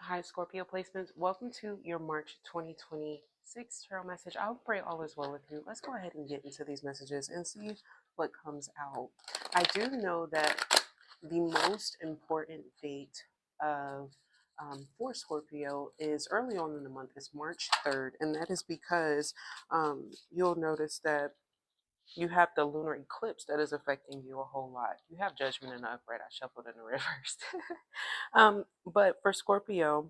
Hi, Scorpio placements. Welcome to your March 2026 tarot message. I pray all is well with you. Let's go ahead and get into these messages and see what comes out. I do know that the most important date of for Scorpio is early on in the month. It's March 3rd, and that is because you'll notice that you have the lunar eclipse that is affecting you a whole lot. You have judgment in the upright. I shuffled in the reverse. But for Scorpio,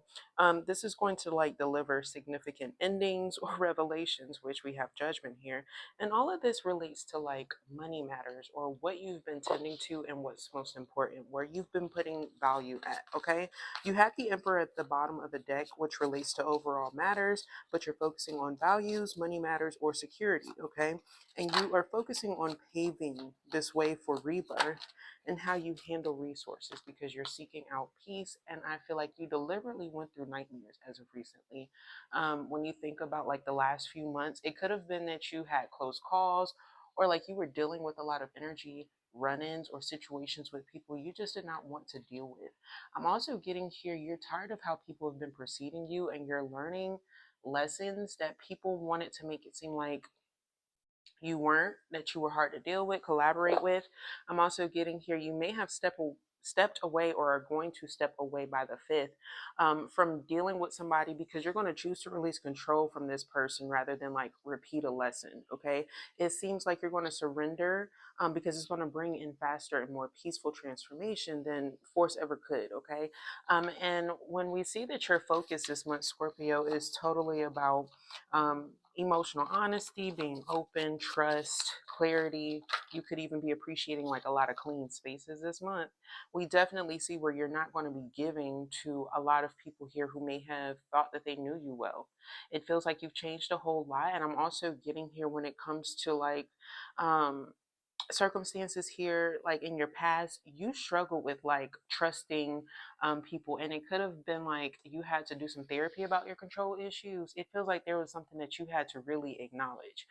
this is going to like deliver significant endings or revelations, which we have judgment here. And all of this relates to like money matters or what you've been tending to and what's most important, where you've been putting value at. Okay. You have the Emperor at the bottom of the deck, which relates to overall matters, but you're focusing on values, money matters, or security. Okay. And you are focusing on paving this way for rebirth and how you handle resources because you're seeking out peace. And I feel like you deliberately went through nightmares as of recently. When you think about like the last few months, it could have been that you had close calls or like you were dealing with a lot of energy run-ins or situations with people you just did not want to deal with. I'm also getting here, you're tired of how people have been preceding you and you're learning lessons that people wanted to make it seem like you weren't, that you were hard to deal with, collaborate with. I'm also getting here, you may have stepped away or are going to step away by the 5th from dealing with somebody because you're going to choose to release control from this person rather than like repeat a lesson. Okay. It seems like you're going to surrender because it's going to bring in faster and more peaceful transformation than force ever could. Okay. And when we see that your focus this month, Scorpio, is totally about emotional honesty, being open, trust, clarity. You could even be appreciating like a lot of clean spaces this month. We definitely see where you're not going to be giving to a lot of people here who may have thought that they knew you well. It feels like you've changed a whole lot. And I'm also getting here when it comes to like circumstances here, like in your past, you struggled with like trusting people, and it could have been like you had to do some therapy about your control issues. It feels like there was something that you had to really acknowledge.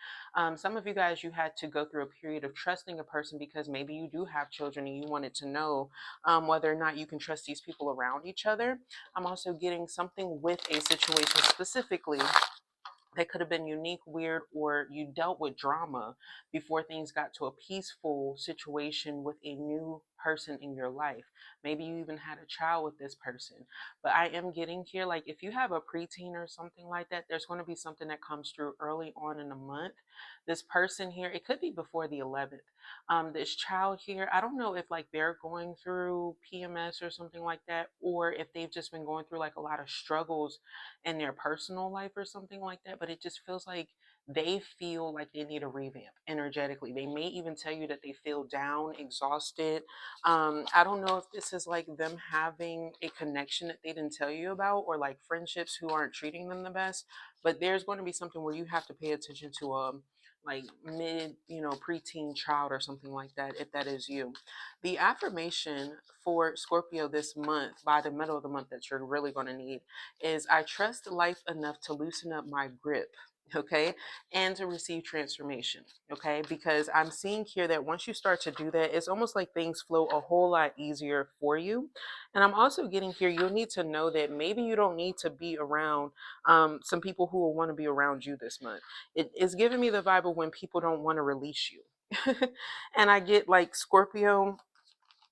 Some of you guys, you had to go through a period of trusting a person because maybe you do have children and you wanted to know whether or not you can trust these people around each other. I'm also getting something with a situation specifically that could have been unique, weird, or you dealt with drama before things got to a peaceful situation with a new person in your life. Maybe you even had a child with this person. But I am getting here, like if you have a preteen or something like that, there's going to be something that comes through early on in the month. This person here, it could be before the 11th. This child here, I don't know if like they're going through PMS or something like that, or if they've just been going through like a lot of struggles in their personal life or something like that, but it just feels like they feel like they need a revamp energetically. They may even tell you that they feel down, exhausted. I don't know if this is like them having a connection that they didn't tell you about or like friendships who aren't treating them the best, but there's going to be something where you have to pay attention to like mid, preteen child or something like that, if that is you. The affirmation for Scorpio this month, by the middle of the month, that you're really going to need is I trust life enough to loosen up my grip, okay, and to receive transformation, okay, because I'm seeing here that once you start to do that, it's almost like things flow a whole lot easier for you. And I'm also getting here, you'll need to know that maybe you don't need to be around some people who will want to be around you this month. It is giving me the vibe of when people don't want to release you. And I get like Scorpio,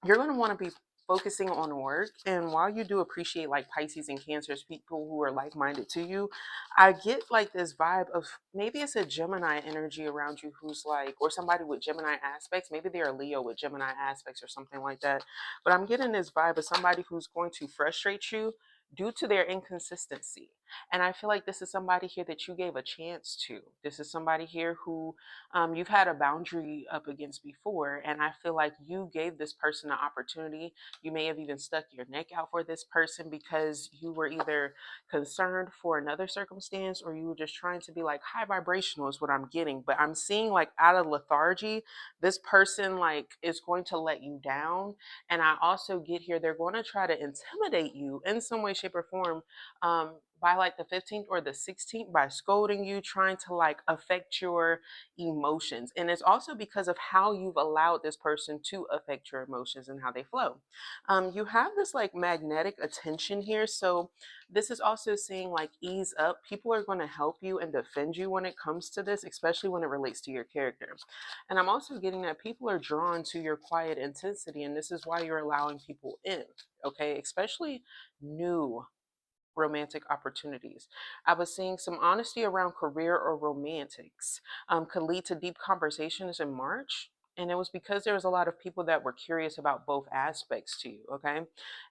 you're going to want to be focusing on work. And while you do appreciate like Pisces and Cancers, people who are like-minded to you, I get like this vibe of maybe it's a Gemini energy around you who's like, or somebody with Gemini aspects. Maybe they're a Leo with Gemini aspects or something like that. But I'm getting this vibe of somebody who's going to frustrate you due to their inconsistency. And I feel like this is somebody here that you gave a chance to. This is somebody here who you've had a boundary up against before. And I feel like you gave this person an opportunity. You may have even stuck your neck out for this person because you were either concerned for another circumstance or you were just trying to be like high vibrational is what I'm getting. But I'm seeing like out of lethargy, this person like is going to let you down. And I also get here, they're going to try to intimidate you in some way, shape, or form by like the 15th or the 16th by scolding you, trying to like affect your emotions. And it's also because of how you've allowed this person to affect your emotions and how they flow. You have this like magnetic attention here. So this is also saying like ease up. People are going to help you and defend you when it comes to this, especially when it relates to your character. And I'm also getting that people are drawn to your quiet intensity, and this is why you're allowing people in, okay? Especially new romantic opportunities. I was seeing some honesty around career or romantics could lead to deep conversations in March. And it was because there was a lot of people that were curious about both aspects to you, okay?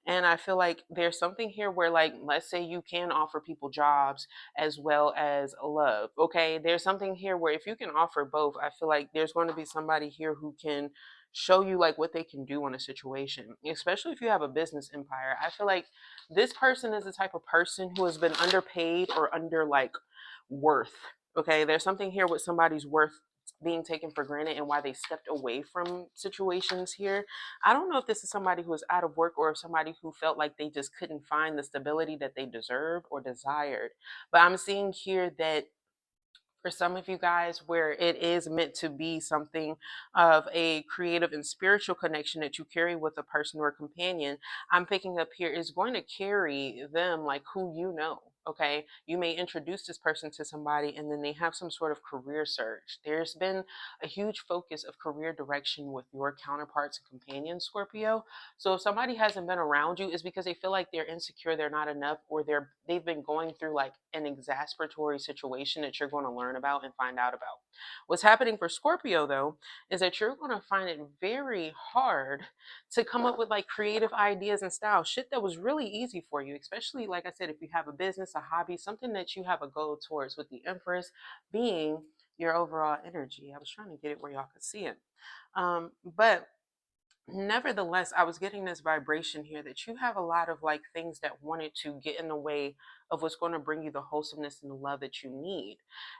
And I feel like there's something here where, like, let's say you can offer people jobs as well as love, okay? There's something here where if you can offer both, I feel like there's going to be somebody here who can show you like what they can do in a situation, especially if you have a business empire. I feel like this person is the type of person who has been underpaid or under like worth. Okay, there's something here with somebody's worth being taken for granted and why they stepped away from situations here. I don't know if this is somebody who is out of work or somebody who felt like they just couldn't find the stability that they deserved or desired. But I'm seeing here that for some of you guys where it is meant to be something of a creative and spiritual connection that you carry with a person or a companion, I'm picking up here is going to carry them like who you know. Okay, you may introduce this person to somebody and then they have some sort of career surge. There's been a huge focus of career direction with your counterparts and companions, Scorpio. So if somebody hasn't been around you, it's because they feel like they're insecure, they're not enough, or they've been going through like an exasperatory situation that you're going to learn about and find out about. What's happening for Scorpio though is that you're going to find it very hard to come up with like creative ideas and style, shit that was really easy for you, especially like I said, if you have a business, a hobby, something that you have a goal towards, with the Empress being your overall energy. I was trying to get it where y'all could see it. But nevertheless, I was getting this vibration here that you have a lot of like things that wanted to get in the way of what's going to bring you the wholesomeness and the love that you need.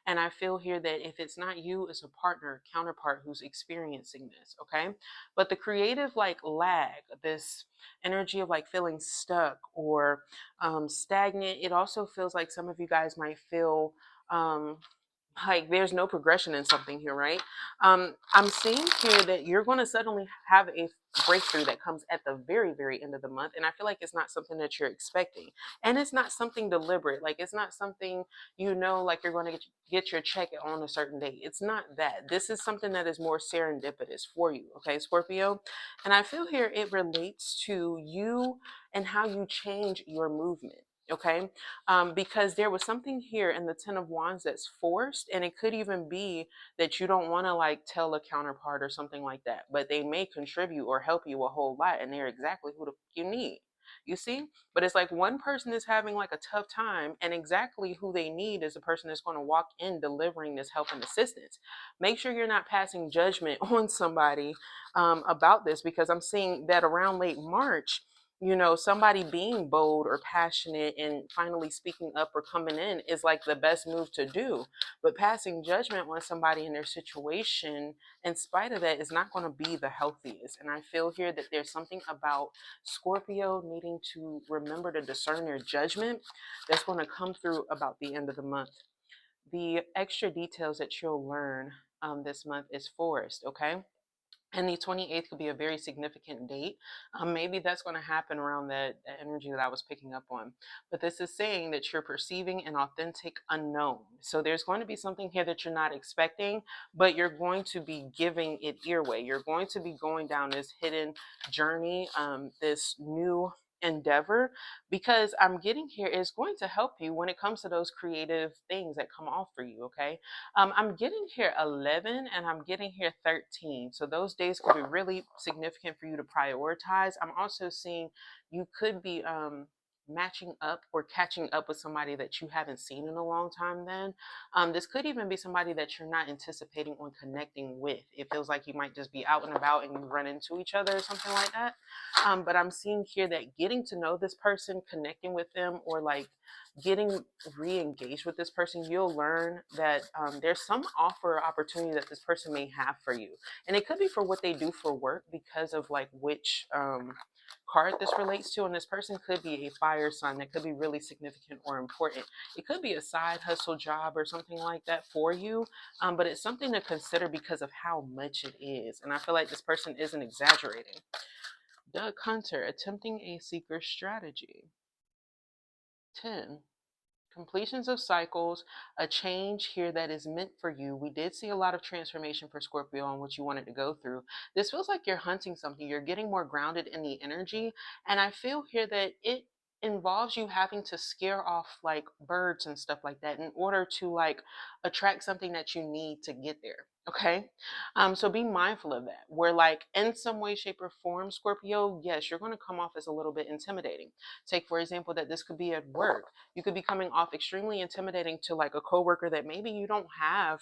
And I feel here that if it's not you, it's a partner, counterpart who's experiencing this, okay? But the creative like lag, this energy of like feeling stuck or stagnant, it also feels like some of you guys might feel um, like there's no progression in something here, right? I'm seeing here that you're going to suddenly have a breakthrough that comes at the very, very end of the month. And I feel like it's not something that you're expecting. And it's not something deliberate. Like it's not something, like you're going to get your check on a certain date. It's not that. This is something that is more serendipitous for you, okay, Scorpio? And I feel here it relates to you and how you change your movement. Okay, because there was something here in the Ten of Wands that's forced, and it could even be that you don't want to like tell a counterpart or something like that, but they may contribute or help you a whole lot, and they're exactly who you need. You see, but it's like one person is having like a tough time, and exactly who they need is the person that's going to walk in delivering this help and assistance. Make sure you're not passing judgment on somebody about this, because I'm seeing that around late March, somebody being bold or passionate and finally speaking up or coming in is like the best move to do. But passing judgment on somebody in their situation, in spite of that, is not going to be the healthiest. And I feel here that there's something about Scorpio needing to remember to discern their judgment that's going to come through about the end of the month. The extra details that you'll learn this month is forest, okay? And the 28th could be a very significant date. Maybe that's going to happen around that energy that I was picking up on. But this is saying that you're perceiving an authentic unknown. So there's going to be something here that you're not expecting, but you're going to be giving it earway. You're going to be going down this hidden journey, this new endeavor, because I'm getting here is going to help you when it comes to those creative things that come off for you, okay? I'm getting here 11 and I'm getting here 13. So those days could be really significant for you to prioritize. I'm also seeing you could be matching up or catching up with somebody that you haven't seen in a long time then. This could even be somebody that you're not anticipating on connecting with. It feels like you might just be out and about and you run into each other or something like that. But I'm seeing here that getting to know this person, connecting with them, or like getting re-engaged with this person, you'll learn that there's some offer or opportunity that this person may have for you. And it could be for what they do for work because of like which card this relates to. And this person could be a fire sign that could be really significant or important. It could be a side hustle job or something like that for you, but it's something to consider because of how much it is. And I feel like this person isn't exaggerating. Doug Hunter, attempting a seeker strategy. 10. Completions of cycles, a change here that is meant for you. We did see a lot of transformation for Scorpio on what you wanted to go through. This feels like you're hunting something. You're getting more grounded in the energy. And I feel here that it involves you having to scare off like birds and stuff like that in order to like attract something that you need to get there. Okay. So be mindful of that. Where like in some way, shape, or form, Scorpio, yes, you're going to come off as a little bit intimidating. Take, for example, that this could be at work. You could be coming off extremely intimidating to like a coworker that maybe you don't have.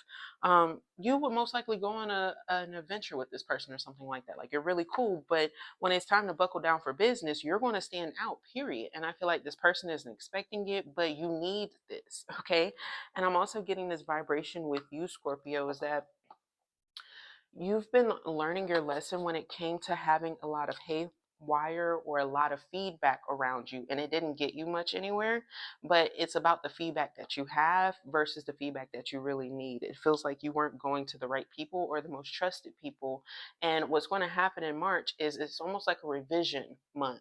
You would most likely go on an adventure with this person or something like that. Like you're really cool, but when it's time to buckle down for business, you're going to stand out, period. And I feel like this person isn't expecting it, but you need this, okay? And I'm also getting this vibration with you, Scorpio, is that you've been learning your lesson when it came to having a lot of haywire or a lot of feedback around you, and it didn't get you much anywhere. But it's about the feedback that you have versus the feedback that you really need. It feels like you weren't going to the right people or the most trusted people. And what's going to happen in March is it's almost like a revision month.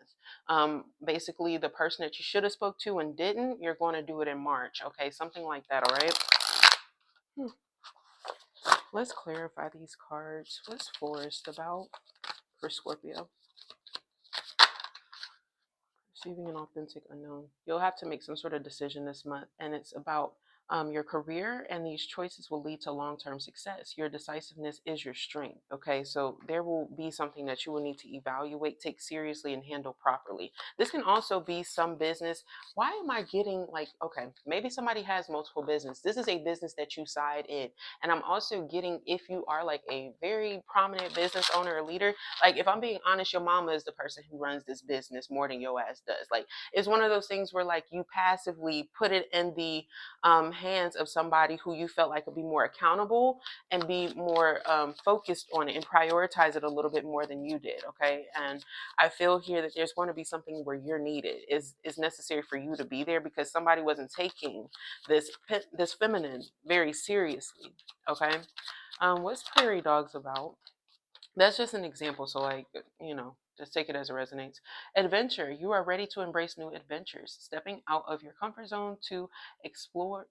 Basically, the person that you should have spoke to and didn't, you're going to do it in March. Okay, something like that. All right. Let's clarify these cards. What's Forest about for Scorpio? Receiving an authentic unknown. You'll have to make some sort of decision this month, and it's about your career, and these choices will lead to long-term success. Your decisiveness is your strength. Okay, so there will be something that you will need to evaluate, take seriously, and handle properly. This can also be some business. Why am I getting like, okay, maybe somebody has multiple business. This is a business that you side in, and I'm also getting, if you are like a very prominent business owner or leader, like if I'm being honest, your mama is the person who runs this business more than your ass does. Like it's one of those things where like you passively put it in the hands of somebody who you felt like would be more accountable and be more focused on it and prioritize it a little bit more than you did. Okay. And I feel here that there's going to be something where you're needed, is necessary for you to be there because somebody wasn't taking this feminine very seriously. Okay. What's prairie dogs about? That's just an example. So, like, just take it as it resonates. Adventure. You are ready to embrace new adventures, stepping out of your comfort zone to explore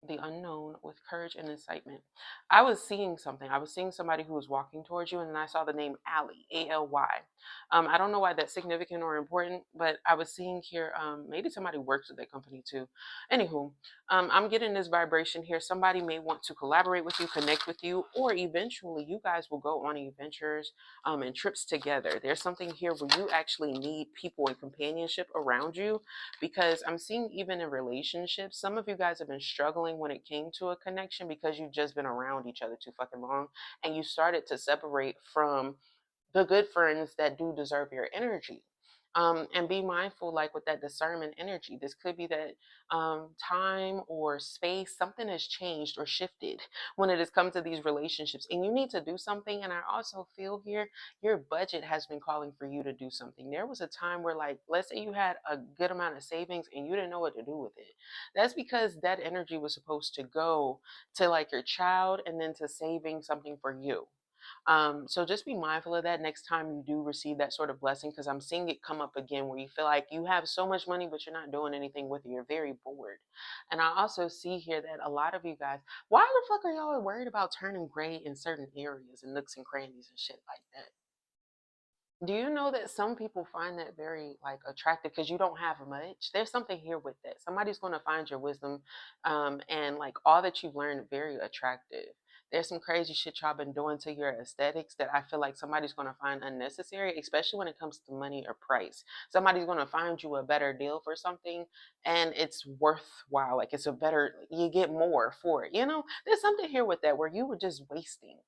the unknown with courage and excitement. I was seeing something. I was seeing somebody who was walking towards you, and then I saw the name Allie, Ally. I don't know why that's significant or important, but I was seeing here, maybe somebody works with that company too. Anywho, I'm getting this vibration here. Somebody may want to collaborate with you, connect with you, or eventually you guys will go on adventures and trips together. There's something here where you actually need people and companionship around you because I'm seeing even in relationships, some of you guys have been struggling when it came to a connection because you've just been around each other too fucking long and you started to separate from the good friends that do deserve your energy. And be mindful, like with that discernment energy. This could be that time or space, something has changed or shifted when it has come to these relationships, and you need to do something. And I also feel here your budget has been calling for you to do something. There was a time where, like, let's say you had a good amount of savings and you didn't know what to do with it. That's because that energy was supposed to go to like your child and then to saving something for you. So just be mindful of that next time you do receive that sort of blessing, because I'm seeing it come up again where you feel like you have so much money, but you're not doing anything with it. You're very bored. And I also see here that a lot of you guys, why the fuck are y'all worried about turning gray in certain areas and nooks and crannies and shit like that? Do you know that some people find that very like attractive because you don't have much? There's something here with that. Somebody's going to find your wisdom, and like all that you've learned very attractive. There's some crazy shit y'all been doing to your aesthetics that I feel like somebody's going to find unnecessary, especially when it comes to money or price. Somebody's going to find you a better deal for something, and it's worthwhile. Like it's a better, you get more for it. There's something here with that where you were just wasting.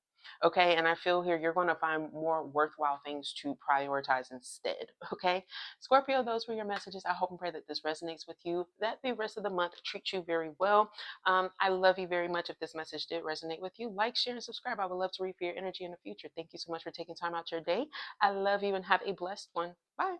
Okay. And I feel here you're going to find more worthwhile things to prioritize instead. Okay. Scorpio, those were your messages. I hope and pray that this resonates with you, that the rest of the month treats you very well. I love you very much. If this message did resonate with you, like, share, and subscribe. I would love to read for your energy in the future. Thank you so much for taking time out your day. I love you and have a blessed one. Bye.